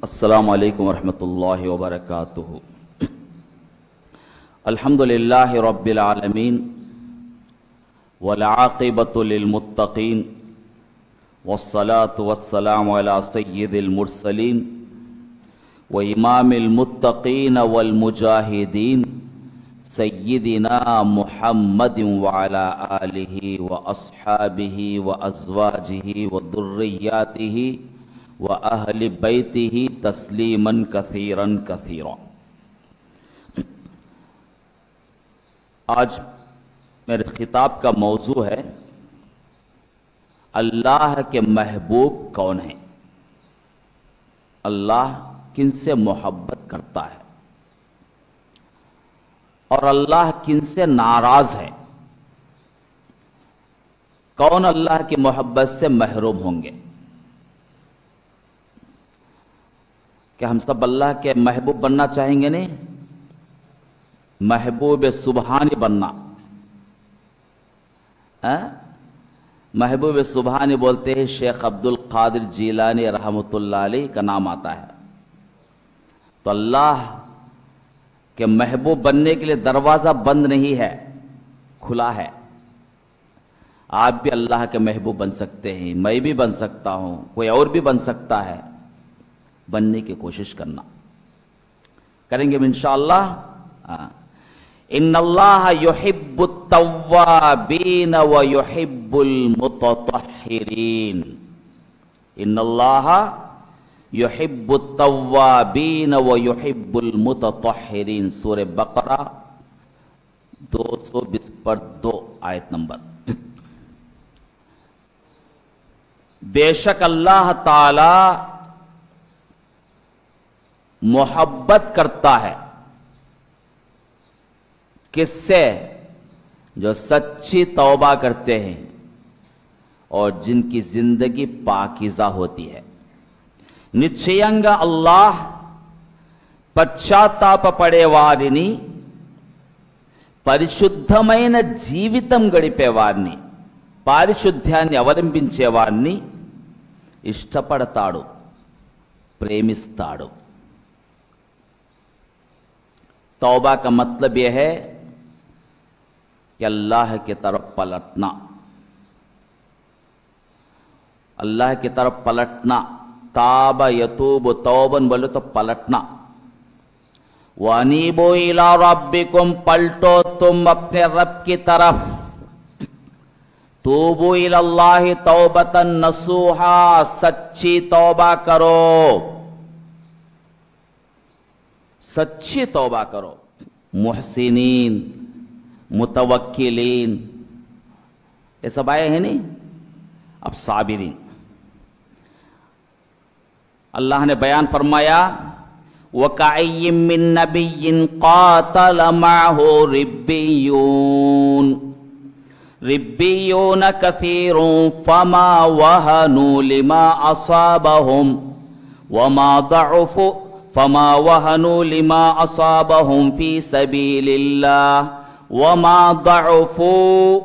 السلام علیکم ورحمۃ اللہ وبرکاتہ۔ الحمدللہ رب العالمین والعاقبۃ للمتقین والصلاة والسلام علی سید المرسلین وامام المتقین والمجاہدین سیدنا محمد وعلی آلہ واصحابہ وازواجہ وذریاتہ وَأَهْلِ بَيْتِهِ تَسْلِيمًا كَثِيرًا كَثِيرًا۔ آج میرے خطاب کا موضوع ہے اللہ کے محبوب کون ہیں، اللہ کن سے محبت کرتا ہے اور اللہ کن سے ناراض ہے، کون اللہ کی محبت سے محروم ہوں گے۔ کہ ہم سب اللہ کے محبوب بننا چاہیں گے؟ نہیں، محبوب سبحانی بننا۔ محبوب سبحانی بولتے ہیں شیخ عبد القادر جیلانی رحمۃ اللہ علیہ کا نام آتا ہے۔ تو اللہ کے محبوب بننے کے لیے دروازہ بند نہیں ہے، کھلا ہے۔ آپ بھی اللہ کے محبوب بن سکتے ہیں، میں بھی بن سکتا ہوں، کوئی اور بھی بن سکتا ہے۔ بننے کی کوشش کرنا کریں گے انشاءاللہ۔ ان اللہ یحب التوابین ویحب المتطہرین۔ ان اللہ یحب التوابین ویحب المتطہرین، سورہ بقرہ 222 آیت نمبر۔ بے شک اللہ تعالی محبت کرتا ہے کس سے؟ جو سچی توبہ کرتے ہیں اور جن کی زندگی پاکیزہ ہوتی ہے۔ నిశ్చయంగా అల్లాహ్ పశ్చాత్తాప పడేవారిని, పరిశుద్ధమైన జీవితం గడిపేవారిని, పారిశుద్ధ్యాన్ని అవలంబించేవారిని ఇష్టపడతాడు, ప్రేమిస్తాడు۔ توبہ کا مطلب یہ ہے کہ اللہ کی طرف پلٹنا، اللہ کی طرف پلٹنا۔ تاب یتوب توبن بولے تو پلٹنا۔ وَأَنِيبُوا إِلَىٰ رَبِّكُمْ، پلٹو تم اپنے رب کی طرف۔ توبوا إِلَى اللَّهِ تَوْبَةً نَصُوحًا، سچی توبہ کرو، سچی توبہ کرو۔ محسنین، متوکلین، یہ سب آئے ہیں نہیں؟ اب صابرین۔ اللہ نے بیان فرمایا وَكَأَيٍّ مِّن نَّبِيٍّ قَاتَلَ مَعَهُ رِبِّيُّونَ كَثِيرٌ فَمَا وَهَنُوا لِمَا أَصَابَهُمْ فما وهنوا لما أصابهم في سبيل الله وما ضعفوا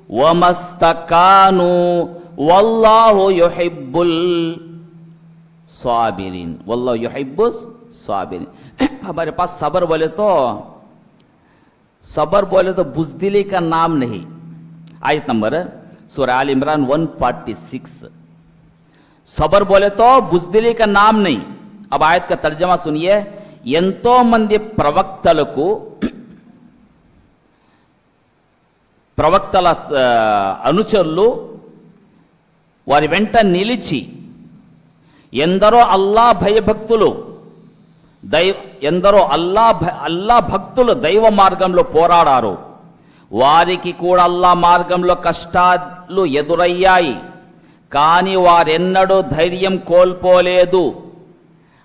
وما استكانوا والله يحب الصابرين، والله يحب الصابرين۔ ہمارے پاس صبر بولے تو بزدلی کا نام نہیں۔ آیت نمبر سورہ آل عمران 146۔ صبر بولے تو بزدلی کا نام نہیں۔ اب آیت کا ترجمہ سنیے۔ ఎంతో మంది ప్రవక్తల అనుచరులు వారి వెంట నిలిచి ఎందరో అల్లా భక్తులు దైవ మార్గంలో పోరాడారు, వారికి కూడా అల్లా మార్గంలో కష్టాలు ఎదురయ్యాయి, కానీ వారెన్నడూ ధైర్యం కోల్పోలేదు,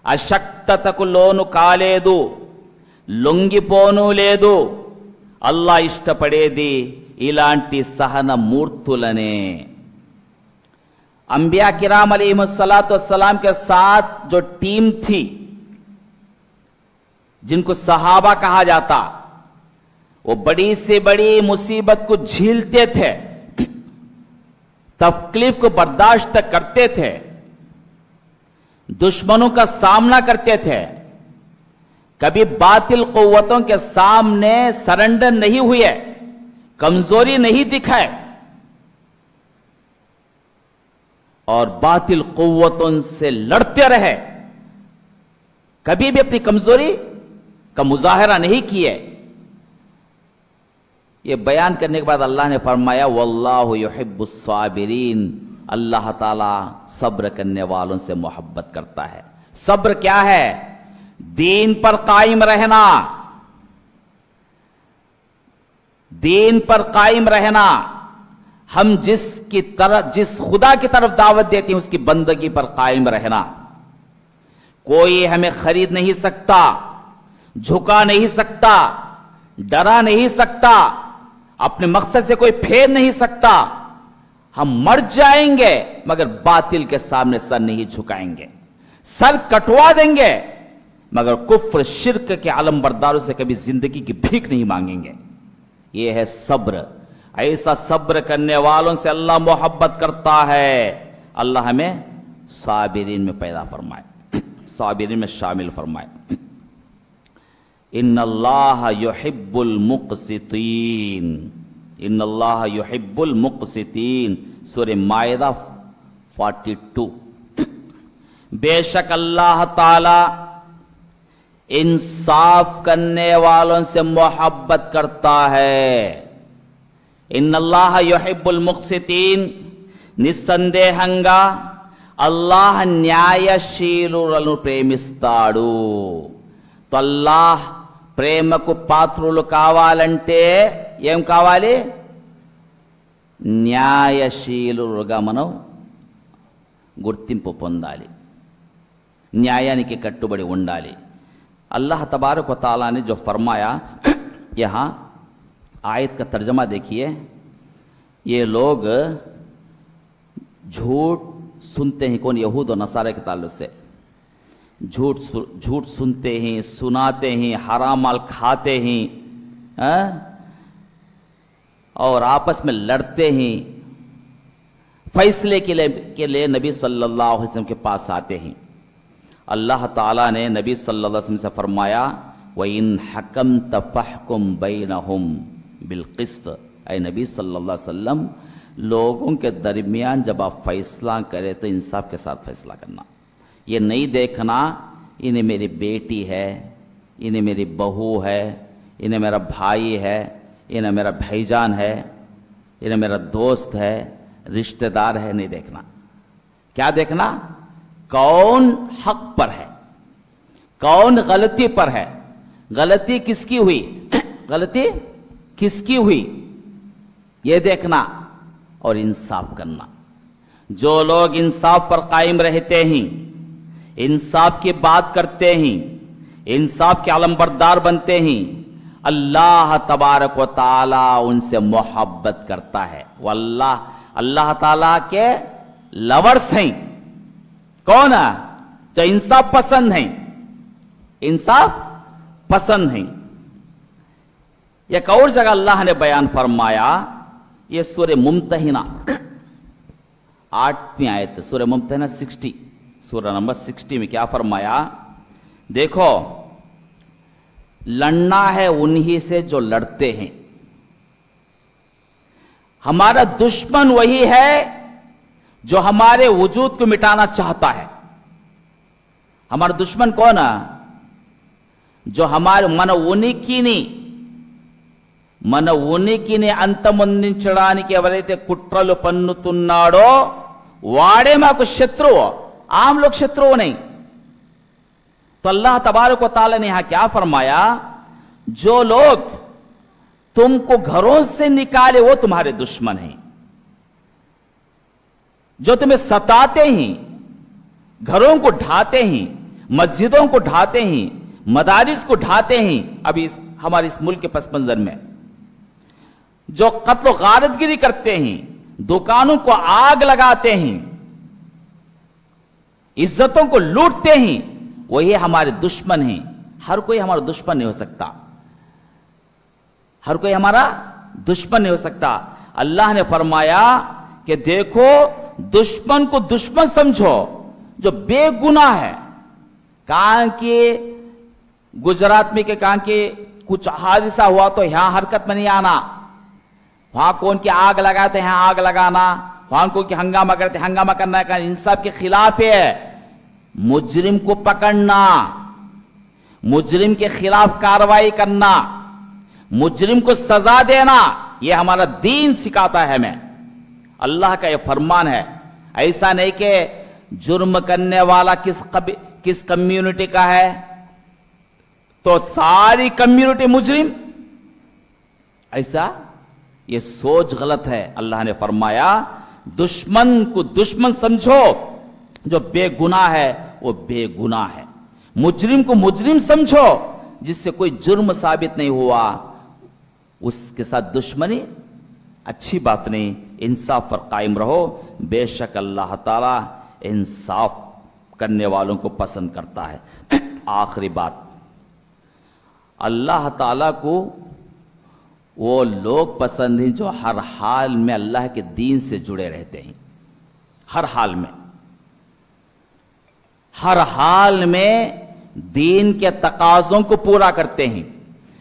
అశక్తతకు లోను కాలేదు, లొంగిపోను లేదు। అల్లా ఇష్టపడేది ఇలాంటి సహన మూర్తులనే। अंबिया किराम अलैहिस्सलाम के साथ जो टीम थी, जिनको सहाबा कहा जाता, वो बड़ी से बड़ी मुसीबत को झेलते थे, तकलीफ को बर्दाश्त करते थे। दुश्मनों का सामना करते थे, कभी बातिल कुव्वतों के सामने सरेंडर नहीं हुए, कमजोरी नहीं दिखाए और बातिल कुव्वतों से लड़ते रहे, कभी भी अपनी कमजोरी का मुजाहरा नहीं किए। ये बयान करने के बाद अल्लाह ने फरमाया वल्लाहु युहिब्बुस साबिरीन, अल्लाह ताला सब्र करने वालों से मोहब्बत करता है। सब्र क्या है? दीन पर कायम रहना, दीन पर कायम रहना। हम जिस खुदा की तरफ दावत देते हैं उसकी बंदगी पर कायम रहना। कोई हमें खरीद नहीं सकता, झुका नहीं सकता, डरा नहीं सकता, अपने मकसद से कोई फेर नहीं सकता। हम मर जाएंगे मगर बातिल के सामने सर नहीं झुकाएंगे, सर कटवा देंगे मगर कुफ्र शिर्क के आलमबरदारों से कभी जिंदगी की भीख नहीं मांगेंगे। यह है सब्र। ऐसा सब्र करने वालों से अल्लाह मोहब्बत करता है। अल्लाह हमें साबिरीन में पैदा फरमाए, साबिरीन में शामिल फरमाए। इन्नल्लाह युहिब्बुल मुक़सितीन, इन्नल्लाह युहिब्बुल मुक़सितीन, सूरह माइदा 42। बेशक अल्लाह ताला इंसाफ करने वालों से मोहब्बत करता है। इन्नल्लाह युहिब्बुल मुक़सितीन, నిస్సందేహంగా అల్లాహ్ న్యాయశీలులను ప్రేమిస్తాడు. तो अल्लाह ప్రేమకు పాత్రులు కావాలంటే ఏం కావాలి? న్యాయశీలులుగా మనం గుర్తింపు పొందాలి, న్యాయానికి కట్టుబడి ఉండాలి। अल्लाह तबारक व तआला ने जो फरमाया, यहाँ आयत का तर्जमा देखिए। ये लोग झूठ सुनते हैं, कौन? यहूद और नसारा के ताल्लुक से झूठ सुनते हैं, सुनाते हैं, हराम माल खाते हैं और आपस में लड़ते हैं, फैसले के लिए नबी सल्लल्लाहु अलैहि वसल्लम के पास आते हैं। अल्लाह ताला ने नबी सल्लल्लाहु अलैहि वसल्लम से फरमाया व इन हकमत फहकुम बैनहुम बिलकिस्त, ऐ नबी सल्लल्लाहु अलैहि वसल्लम लोगों के दरमियान जब आप फैसला करें तो इंसाफ के साथ फैसला करना। ये नहीं देखना इन्हें मेरी बेटी है, इन्हें मेरी बहू है, इन्हें मेरा भाई है, इन्हें मेरा भाईजान है, इन्हें मेरा दोस्त है, रिश्तेदार है, नहीं देखना। क्या देखना? कौन हक पर है, कौन गलती पर है, गलती किसकी हुई, गलती किसकी हुई, यह देखना और इंसाफ करना। जो लोग इंसाफ पर कायम रहते हैं, इंसाफ की बात करते हैं, इंसाफ के आलमबरदार बनते हैं, अल्लाह तबारक व ताला उनसे मोहब्बत करता है। वो अल्लाह ताला के लवर्स हैं। कौन है? जो इंसाफ पसंद हैं, इंसाफ पसंद हैं। एक और जगह अल्लाह ने बयान फरमाया, ये सूरह मुम्तहिना 8वीं आयत, सूरह मुम्तहिना 60, सूरह नंबर 60 में क्या फरमाया? देखो, लड़ना है उन्हीं से जो लड़ते हैं। हमारा दुश्मन वही है जो हमारे वजूद को मिटाना चाहता है। हमारा दुश्मन कौन है? जो हमारे మన ఉనికిని అంతమొందించడానికి ఎవరైతే కుట్రలు పన్నుతున్నాడో వాడే మాకు శత్రువు, आम लोग शत्रु नहीं। तो अल्लाह तबारक व तआला ने यहां क्या फरमाया? जो लोग तुमको घरों से निकाले वो तुम्हारे दुश्मन हैं। जो तुम्हें सताते हैं, घरों को ढाते हैं, मस्जिदों को ढाते हैं, मदारिस को ढाते हैं, अभी हमारे इस मुल्क के पस मंजर में जो कत्ल गारतगिरी करते हैं, दुकानों को आग लगाते हैं, इज्जतों को लूटते हैं, वही हमारे दुश्मन हैं। हर कोई हमारा दुश्मन नहीं हो सकता, हर कोई हमारा दुश्मन नहीं हो सकता। अल्लाह ने फरमाया कि देखो, दुश्मन को दुश्मन समझो, जो बेगुनाह है। कहा कि गुजरात में के कहा कि कुछ हादसा हुआ तो यहां हरकत में नहीं आना, वहां कौन की आग लगाए तो यहां आग लगाना, वहां कौन की हंगामा करते हंगामा करना का इंसाफ के खिलाफ है। मुजरिम को पकड़ना, मुजरिम के खिलाफ कार्रवाई करना, मुजरिम को सजा देना, यह हमारा दीन सिखाता है हमें। अल्लाह का यह फरमान है। ऐसा नहीं कि जुर्म करने वाला किस कम्युनिटी का है तो सारी कम्युनिटी मुजरिम, ऐसा यह सोच गलत है। अल्लाह ने फरमाया दुश्मन को दुश्मन समझो, जो बेगुनाह है वो बेगुनाह है। मुजरिम को मुजरिम समझो, जिससे कोई जुर्म साबित नहीं हुआ उसके साथ दुश्मनी अच्छी बात नहीं। इंसाफ पर कायम रहो, बेशक अल्लाह ताला इंसाफ करने वालों को पसंद करता है। आखिरी बात, अल्लाह ताला को वो लोग पसंद हैं जो हर हाल में अल्लाह के दीन से जुड़े रहते हैं। हर हाल में, हर हाल में दीन के तकाज़ों को पूरा करते हैं।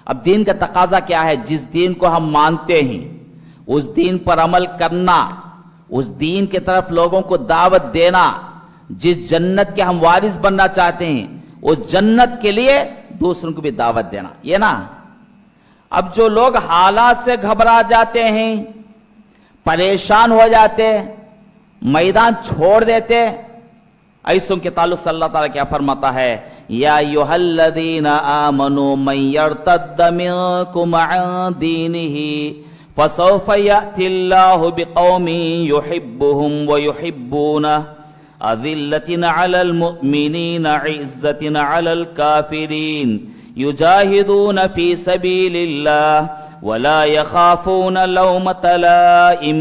अब दीन का तकाजा क्या है? जिस दीन को हम मानते हैं उस दीन पर अमल करना, उस दीन की तरफ लोगों को दावत देना। जिस जन्नत के हम वारिस बनना चाहते हैं उस जन्नत के लिए दूसरों को भी दावत देना, ये ना। अब जो लोग हालात से घबरा जाते हैं, परेशान हो जाते, मैदान छोड़ देते, ऐसों के ताल्लुक से अल्लाह ताला क्या फरमाता है? या अय्युहल्लज़ीना आमनू मन यर्तद्द मिनकुम अन दीनिही फसौफ़ यअतिल्लाहु बिक़ौमिन युहिब्बुहुम व युहिब्बूनहु अज़िल्लतिन अलल मुअमिनीन इज़्ज़तिन अलल काफ़िरीन युजाहिदून फी सबीलिल्लाह वला यखाफून लौमत लाइम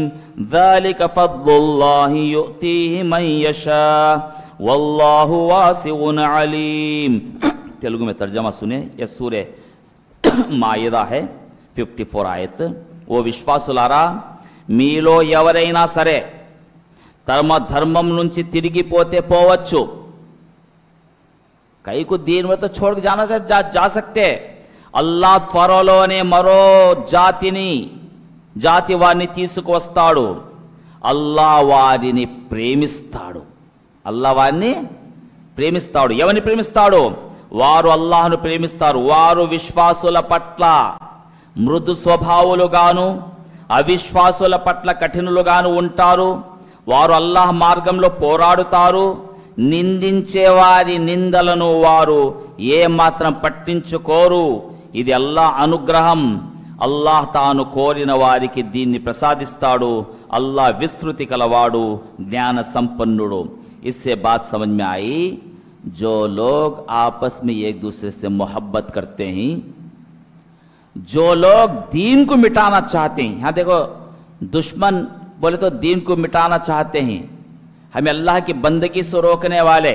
ज़ालिक फ़ज़्लुल्लाहि युअतीहि मन यशा वल्लाहु वासिउन अलीम। तेलुगु में तर्जमा सुने। यह सूरे माइदा है, 54 आयत। ఓ విశ్వాసులారా, మీలో ఎవరైనా సరే తమ ధర్మం నుంచి తిరిగిపోతే పోవచ్చు। కై కు దీన్ మే తో छोड़ जाना जा सकते। అల్లాహ్ త్వరలోనే మరో జాతి వారిని తీసుకువస్తాడు। అల్లాహ్ వారిని ప్రేమిస్తాడు। అల్లాహ్ వారిని ప్రేమిస్తాడు। ఎవరిని ప్రేమిస్తాడు? వారు అల్లాహ్ను ప్రేమిస్తారు। వారు విశ్వాసుల పట్ల మృదు స్వభావులుగాను అవిశ్వాసుల పట్ల కఠినులుగాను ఉంటారు। వారు అల్లాహ్ మార్గంలో పోరాడుతారు। నిందించే వారి నిందలను వారు ఏమాత్రం పట్టించుకోరు। ఇది అల్లాహ్ అనుగ్రహం। అల్లాహ్ తాను కోరిన వారికి దీన్ని ప్రసాదిస్తాడు। అల్లాహ్ విస్తృతి కలవాడు, జ్ఞాన సంపన్నుడు। इससे बात समझ में आई, जो लोग आपस में एक दूसरे से मोहब्बत करते हैं, जो लोग दीन को मिटाना चाहते हैं। यहां देखो, दुश्मन बोले तो दीन को मिटाना चाहते हैं। हमें अल्लाह की बंदगी से रोकने वाले,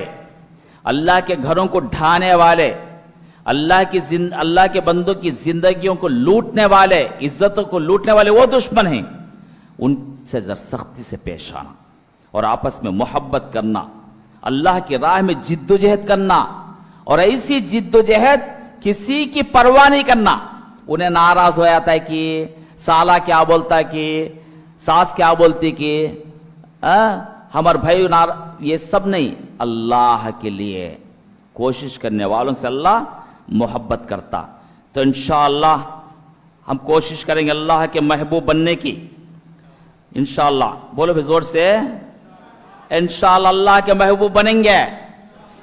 अल्लाह के घरों को ढाने वाले, अल्लाह के बंदों की जिंदगियों को लूटने वाले, इज्जतों को लूटने वाले वो दुश्मन हैं। उनसे जरा सख्ती से पेश आना और आपस में मोहब्बत करना, अल्लाह की राह में जिद्दोजहद करना। और ऐसी जिद्दोजहद किसी की परवाह नहीं करना। उन्हें नाराज हो जाता है कि साला क्या बोलता है, कि सास क्या बोलती, कि हमारे भाई ये सब नहीं। अल्लाह के लिए कोशिश करने वालों से अल्लाह मोहब्बत करता। तो इंशाअल्लाह हम कोशिश करेंगे अल्लाह के महबूब बनने की। इंशाअल्लाह बोलो भी जोर से, इंशाअल्लाह अल्लाह के महबूब बनेंगे।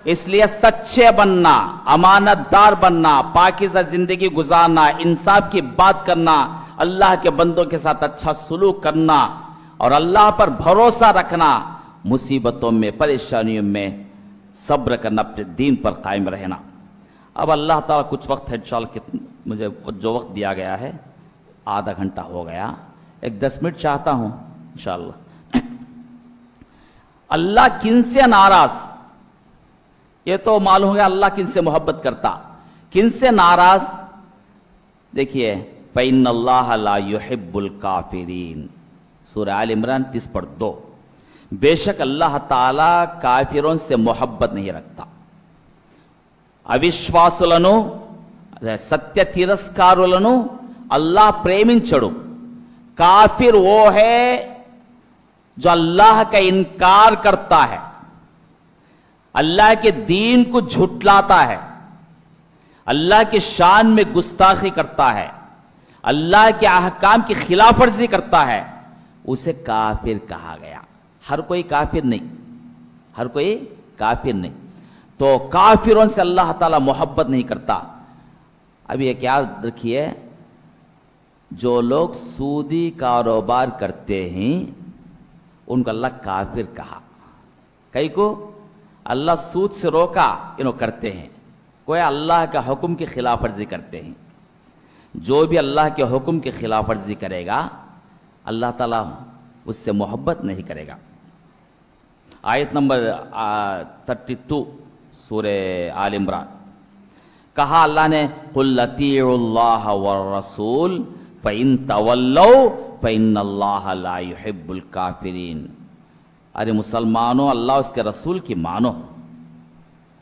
इसलिए सच्चे बनना, अमानतदार बनना, पाकीज़ा जिंदगी गुजारना, इंसाफ की बात करना, अल्लाह के बंदों के साथ अच्छा सलूक करना और अल्लाह पर भरोसा रखना, मुसीबतों में परेशानियों में सब्र करना, अपने दीन पर कायम रहना। अब अल्लाह ताला कुछ वक्त है, इंशाअल्लाह मुझे जो वक्त दिया गया है आधा घंटा हो गया, एक 10 मिनट चाहता हूं इंशाअल्लाह। अल्लाह किनसे नाराज, ये तो मालूम है अल्लाह किनसे मोहब्बत करता, किनसे नाराज। देखिए, फ़इन्नल्लाह ला युहिब्बुल काफिरीन, सूरह आल इमरान 30 पर 2। بے شک اللہ تعالیٰ کافروں سے محبت نہیں رکھتا. అవిశ్వాసులను సత్య తిరస్కారులను अल्लाह प्रेमिंचడు. काफिर वो है जो अल्लाह का इनकार करता है, अल्लाह के दीन को झुटलाता है, अल्लाह की शान में गुस्ताखी करता है, अल्लाह के अहकाम की खिलाफवर्जी करता है, उसे काफिर कहा गया. हर कोई काफिर नहीं, हर कोई काफिर नहीं. तो काफिरों से अल्लाह ताला मोहब्बत नहीं करता. अब ये क्या रखिए, जो लोग सूदी कारोबार करते हैं उनको अल्लाह काफिर कहा. कई को अल्लाह सूद से रोका, इन्हों करते हैं. कोई अल्लाह का हुक्म की खिलाफ वर्जी करते हैं. जो भी अल्लाह के हुक्म की खिलाफ वर्जी करेगा अल्लाह ताला उससे मोहब्बत नहीं करेगा. आयत नंबर 32 सूरे आल इमरान. कहा अल्लाह ने कुल अतीउल्लाह वर रसूल फ़इन तवल्लौ फ़इन्नल्लाह ला युहिब्बुल काफिरीन. अरे मुसलमानों, अल्लाह उसके रसूल की मानो,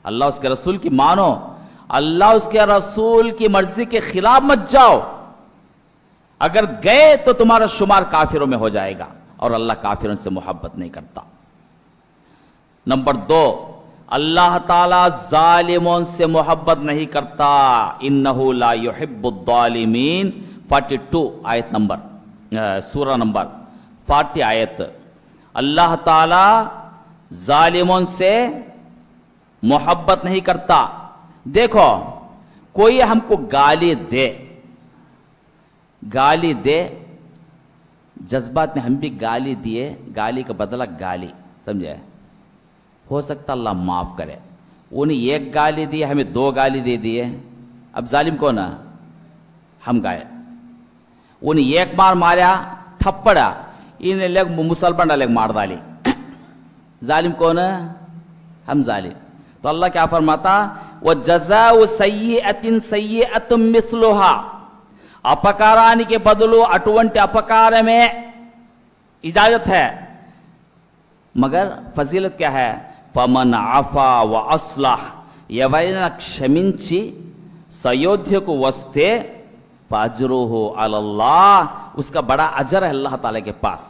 अल्लाह उसके रसूल की मानो, अल्लाह उसके रसूल की मर्जी के खिलाफ मत जाओ. अगर गए तो तुम्हारा शुमार काफिरों में हो जाएगा, और अल्लाह काफिरों से मोहब्बत नहीं करता. नंबर 2, अल्लाह ताला जालिमों से मोहब्बत नहीं करता. इन्नहु ला युहिब्बुद्दालिमीन. 42 आयत नंबर, सूरा नंबर 40 आयत. अल्लाह ताला जालिमों से मोहब्बत नहीं करता. देखो, कोई हमको गाली दे, जज्बात में हम भी गाली दिए, गाली का बदला गाली, समझे? हो सकता अल्लाह माफ करे. उन्हें एक गाली दी, हमें 2 गाली दे दिए. अब जालिम कौन है? हम गाए. उन्हें एक बार मारा, थप्पड़ा, इन्हें लेग मुसलमान लेग मार डाली. जालिम कौन है? हम जालिम. तो अल्लाह क्या फरमाता, वो जज़ाउ सय्यअतिन सय्यअतुम मिस्लुहा. अपकाराనికి బదులు అటువంటి అపకారమే इजाजत है. मगर फजीलत क्या है? फमन आफा व अस्लाह. ఎవరైనా క్షమించి సయోధ్యకు వస్తే फाजरुहु अलल्लाह, उसका बड़ा अजर है अल्लाह ताला के पास.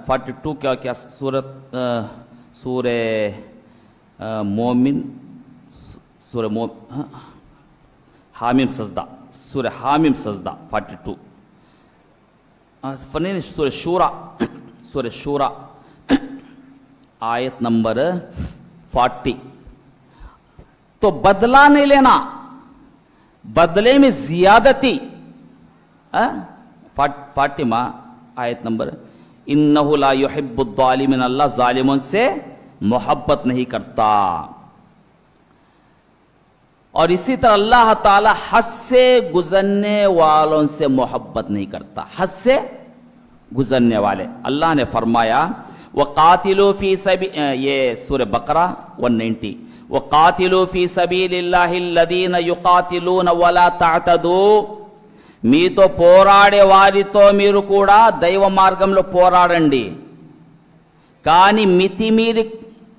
42 क्या सूरत, सूरे मोमिन, सूरे हामिम सजदा, सूरे हामिम सजदा 42. फनी सूरे शूरा, सूरे शूरा आयत नंबर 40. तो बदला नहीं लेना, बदले में जियादती. 40 आयत नंबर. इन्नहु ला युहिब्बुद्दालिमीन. अल्लाह जालिमों से मोहब्बत नहीं करता. और इसी तरह अल्लाह ताला हद से गुजरने वालों से मोहब्बत नहीं करता. हद से गुजरने वाले, अल्लाह ने फरमाया वक़ातिलू फी सबी, ये सूरह बकरा 190. वक़ातिलू फी सबीलिल्लाहिल्लज़ीन युक़ातिलून वला तअतदू. మీతో పోరాడే వారితో మీరు కూడా దైవ మార్గంలో పోరాడండి, కానీ మితిమీరి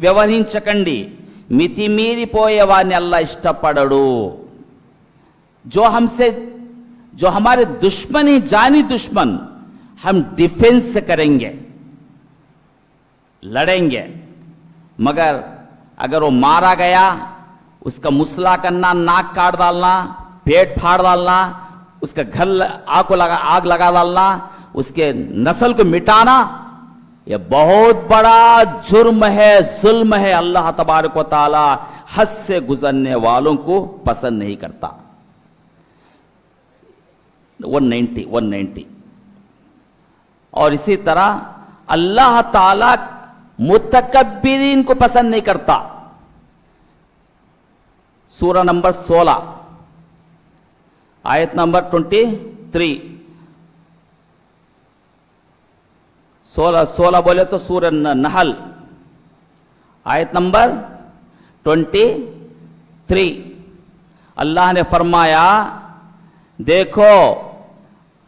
వ్యవహరించకండి. మితిమీరిపోయే వారిని అల్లాహ్ ఇష్టపడడు. जो हमारे दुश्मन ही जानी दुश्मन, हम डिफेंस से करेंगे, लड़ेंगे. मगर अगर वो मारा गया, उसका मुसला करना, नाक काट डालना, पेट फाड़ डालना, उसका घर आग लगा डालना, उसके नस्ल को मिटाना, यह बहुत बड़ा जुर्म है, जुल्म है. अल्लाह तबारक व तआला हद से गुजरने वालों को पसंद नहीं करता. 190. और इसी तरह अल्लाह ताला मुतकब्बिरीन को पसंद नहीं करता. सूरा नंबर 16 आयत नंबर 23. 16 बोले तो सूरह नहल आयत नंबर 23. अल्लाह ने फरमाया, देखो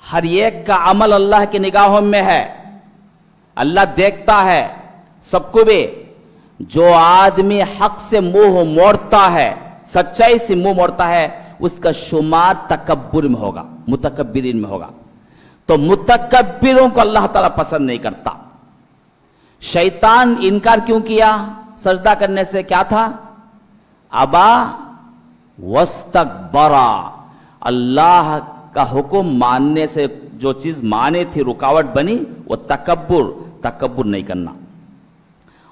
हर एक का अमल अल्लाह की निगाहों में है. अल्लाह देखता है सबको भी। जो आदमी हक से मुंह मोड़ता है, सच्चाई से मुंह मोड़ता है, उसका शुमार तकब्बुर में होगा, मुतकब्बिरीन में होगा। तो मुतकब्बिरों को अल्लाह ताला पसंद नहीं करता। शैतान इनकार क्यों किया सजदा करने से? क्या था? अबा वस्तकबरा, अल्लाह का हुक्म मानने से जो चीज माने थी रुकावट बनी, वो तकब्बुर नहीं करना।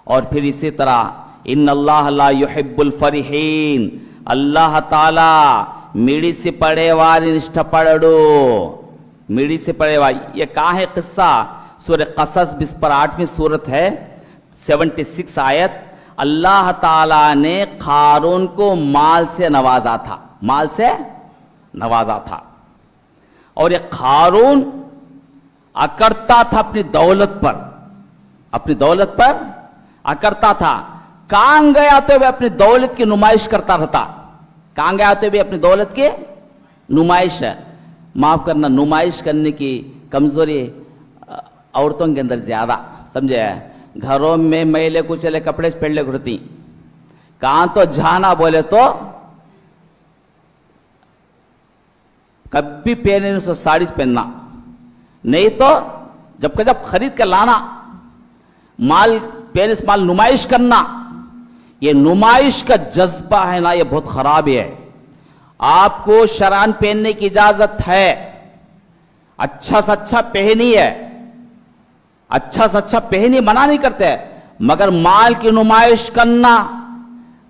और फिर इसी तरह इन्नल्लाह ला युहिब्बुल फरिहीन, अल्लाह ताला मिडिसी पड़ेवारी इष्टपड़ो, मिडिसी पड़ेवारी। ये कहाँ है किस्सा? सूरह क़सस 20 पर 8वीं सूरत है, 76 आयत। अल्लाह ताला ने क़ारून को माल से नवाजा था, माल से नवाजा था। और ये क़ारून अकड़ता था अपनी दौलत पर, अपनी दौलत पर अकड़ता था। कहां गया तो वह अपनी दौलत की नुमाइश करता रहता, कहां गया तो भी अपनी दौलत की नुमाइश है। माफ करना, नुमाइश करने की कमजोरी औरतों के अंदर ज्यादा, समझे? घरों में मैले कुचले कपड़े पहन ले घुरती, कहां तो जाना बोले तो कभी पहने सो साड़ी पहनना, नहीं तो जब खरीद के लाना, माल पहने से माल नुमाइश करना। ये नुमाइश का जज्बा है ना, ये बहुत खराब है। आपको शरान पहनने की इजाजत है, अच्छा से अच्छा पहनिए, अच्छा से अच्छा पहनिए, मना नहीं करते, मगर माल की नुमाइश करना,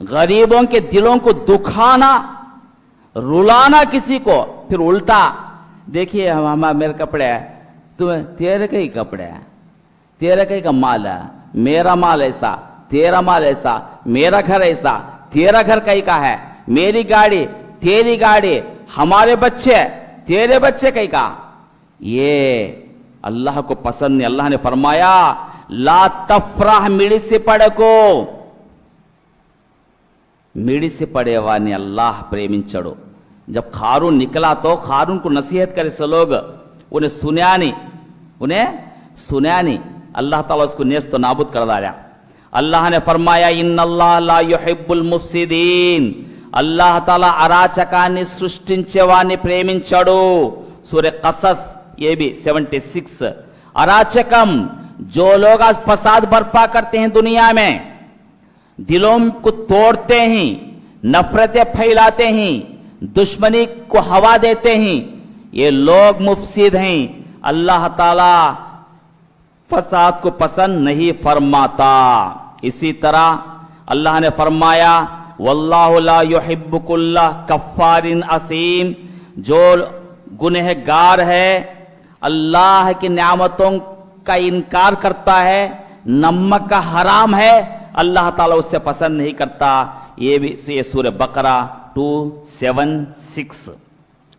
गरीबों के दिलों को दुखाना, रुलाना किसी को, फिर उल्टा देखिए हमारा मेरे कपड़े है, तुम्हें तेरे के ही कपड़े हैं, तेरे के ही का माल है, मेरा माल ऐसा, तेरा माल ऐसा, मेरा घर ऐसा, तेरा घर कहीं का है, मेरी गाड़ी तेरी गाड़ी, हमारे बच्चे तेरे बच्चे कहीं का। ये अल्लाह को पसंद नहीं। अल्लाह ने फरमाया ला तफराह मिड़ी से पड़े को, मिड़ी से पड़े वानी अल्लाह प्रेमिंचड़ो। जब क़ारून निकला तो क़ारून को नसीहत करे से लोग, उन्हें सुना नहीं, उन्हें सुना नहीं, अल्लाह ताला उसको नेस्त तो नाबूद कर डाला। अल्लाह ने फरमाया इन्नल्लाह ला युहिब्बुल मुफ्सिदीन, अल्लाह ताला अराचकाన్ని సృష్టించేవాని ప్రేమించడు। सूरह क़सस ये भी 76। अराचकम, जो लोग आज फसाद बर्पा करते हैं दुनिया में, दिलों को तोड़ते हैं, नफरतें फैलाते हैं, दुश्मनी को हवा देते हैं, ये लोग मुफसिद हैं। अल्लाह ताला फसाद को पसंद नहीं फरमाता। इसी तरह अल्लाह ने फरमाया वल्लाहु ला युहिब्बु कुल्ला कफ्फारिन असीम, जो गुनहगार है, अल्लाह की नेमतों का इनकार करता है, नमक का हराम है, अल्लाह ताला उससे पसंद नहीं करता। ये भी ये सूरह बकरा 276।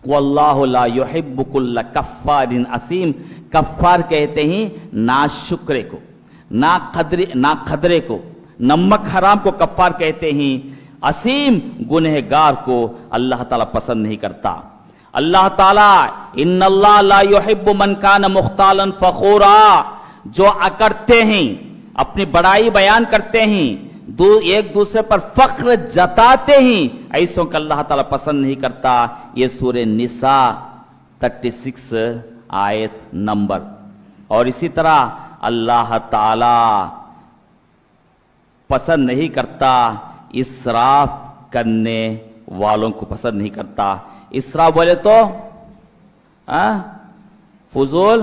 वल्लाहु ला युहिब्बु कुल्ला कफ्फारिन असीम, कफ्फार कहते हैं नाशुक्रे को, ना खदरे को, नमक हराम को कफ्फार कहते हैं। असीम गुनहगार को अल्लाह ताला पसंद नहीं करता। अल्लाह ताला इन्नल्लाह ला युहिब्बु मन कान मुख्तालन फखूरा, जो अकड़ते हैं, अपनी बड़ाई बयान करते हैं, एक दूसरे पर फख्र जताते हैं, ऐसों का अल्लाह ताला पसंद नहीं करता। ये सूरह निसा 36 आयत नंबर। और इसी तरह अल्लाह ताला पसंद नहीं करता इसराफ करने वालों को, पसंद नहीं करता। इसराफ बोले तो फजूल,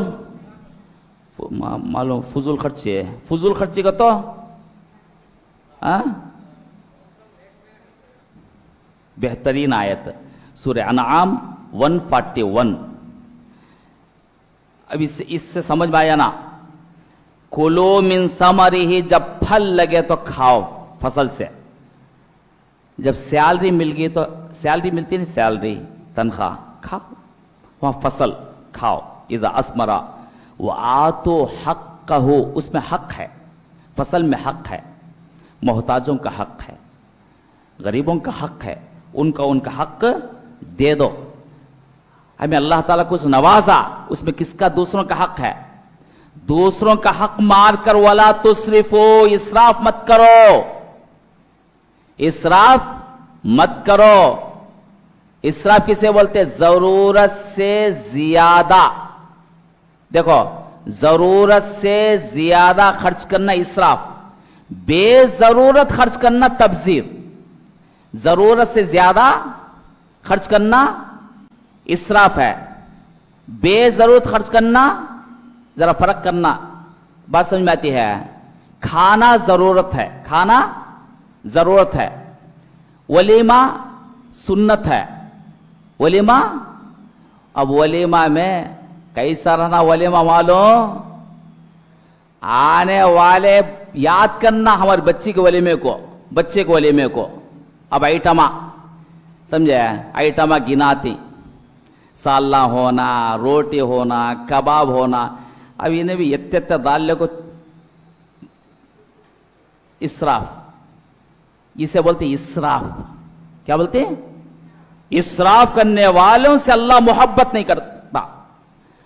मालूम फजूल खर्ची है, फजूल खर्ची का तो बेहतरीन आयत सूरह अनआम 141। अब इससे समझ में आया ना, कुलो मिन समरिही, जब फल लगे तो खाओ फसल से। जब सैलरी मिल गई तो, सैलरी मिलती नहीं, सैलरी तनख्वाह, खाओ, वहां फसल खाओ। इज़ा अस्मरा वो आतो हक हो, उसमें हक है, फसल में हक है, मोहताजों का हक है, गरीबों का हक है, उनका हक दे दो। हमें अल्लाह ताला कुछ नवाजा, उसमें किसका? दूसरों का हक है। दूसरों का हक मार कर वला तुस्रिफो, इसराफ मत करो, इसराफ मत करो। इसराफ किसे बोलते हैं? जरूरत से ज्यादा, देखो जरूरत से ज्यादा खर्च करना इसराफ, बेजरूरत खर्च करना तबजीर। जरूरत से ज्यादा खर्च करना इसराफ है, बेजरूरत खर्च करना, जरा फर्क करना, बात समझ में आती है? खाना जरूरत है, खाना जरूरत है, वलीमा सुन्नत है। वलीमा, अब वलीमा में कैसा रहना वलीमा मालूम? आने वाले याद करना हमारे बच्ची के वलीमे को, बच्चे के वलीमे को। अब आइटमा समझे, आइटमा गिनाती, साला होना, रोटी होना, कबाब होना। अब इन्हें भी इतने डाल को इसराफ, इसे बोलते इसराफ। क्या बोलते हैं? इसराफ करने वालों से अल्लाह मोहब्बत नहीं करता।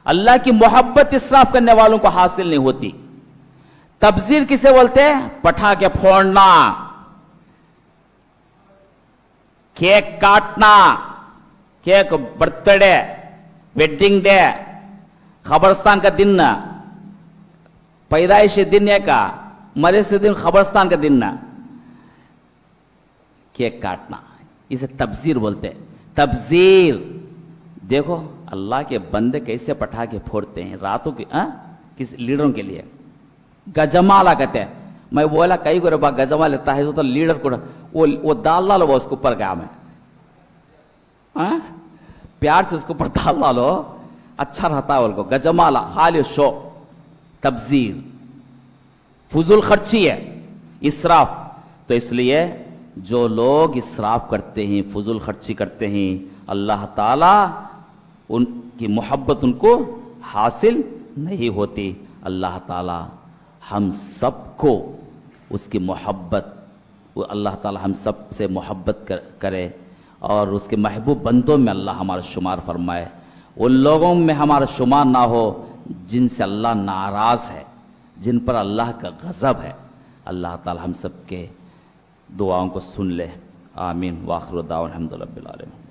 अल्लाह की मोहब्बत इसराफ करने वालों को हासिल नहीं होती। तबजीर किसे बोलते हैं? पटाखे फोड़ना, केक काटना, केक बर्थडे, वेडिंग डे, खबरस्तान का दिन ना, पैदाइशी दिन का, मरे से दिन खबरस्तान का दिन ना, केक काटना, इसे तबजीर बोलते हैं। तबजीर, देखो अल्लाह के बंदे कैसे पटाखे फोड़ते हैं रातों की, किस लीडरों के लिए। गजमाला कहते हैं। मैं बोला कई को बा गजमा लेता है तो लीडर को वो दाल डालो उसके ऊपर क्या में, प्यार से उसके ऊपर दाल डालो, अच्छा रहता है। उनको गजमाला, खाली शो, तबजीर, फुजुल खर्ची है, इसराफ। तो इसलिए जो लोग इसराफ करते हैं, फुजुल खर्ची करते हैं, अल्लाह ताला उनकी मोहब्बत उनको हासिल नहीं होती। अल्लाह ताला हम सबको उसकी मोहब्बत, अल्लाह ताला हम सब से मोहब्बत करे और उसके महबूब बंदों में अल्लाह हमारा शुमार फरमाए। उन लोगों में हमारा शुमार ना हो जिनसे अल्लाह नाराज़ है, जिन पर अल्लाह का गज़ब है। अल्लाह ताला हम सब के दुआओं को सुन ले। आमीन। वाखिर दावा अल्हम्दुलिल्लाह रब्बिल आलमीन।